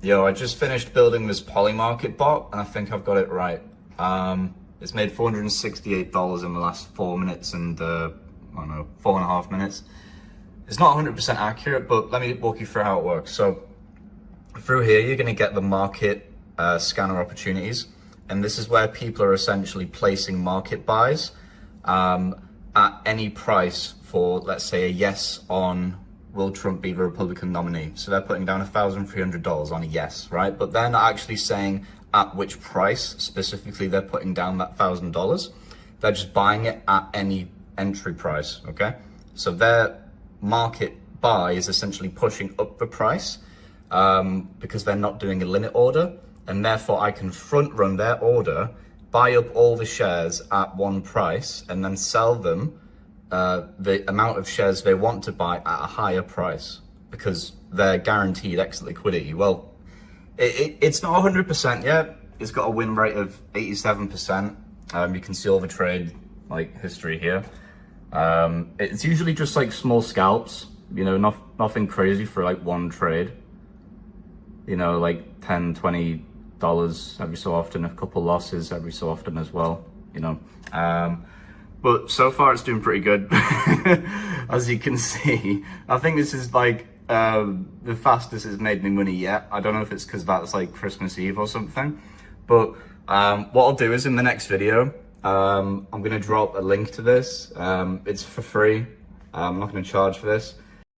Yo, I just finished building this Polymarket bot, and I think I've got it right. It's made $468 in the last 4 minutes and, I don't know, 4.5 minutes. It's not 100% accurate, but let me walk you through how it works. So, through here, you're gonna get the market scanner opportunities, and this is where people are essentially placing market buys at any price for, let's say, a yes on will Trump be the Republican nominee. So they're putting down $1,300 on a yes, right? But they're not actually saying at which price specifically they're putting down that $1,000. They're just buying it at any entry price, okay? So their market buy is essentially pushing up the price because they're not doing a limit order, and therefore I can front run their order, buy up all the shares at one price, and then sell them the amount of shares they want to buy at a higher price because they're guaranteed exit liquidity. Well, it's not 100% yet. It's got a win rate of 87%. You can see all the trade history here. It's usually just like small scalps, you know, nothing crazy for like one trade. You know, like $10, $20 every so often, a couple losses every so often as well, you know. But so far it's doing pretty good. As you can see, I think this is like the fastest it's made me money yet. I don't know if it's because that's like Christmas Eve or something, but what I'll do is in the next video, I'm gonna drop a link to this. It's for free. I'm not gonna charge for this.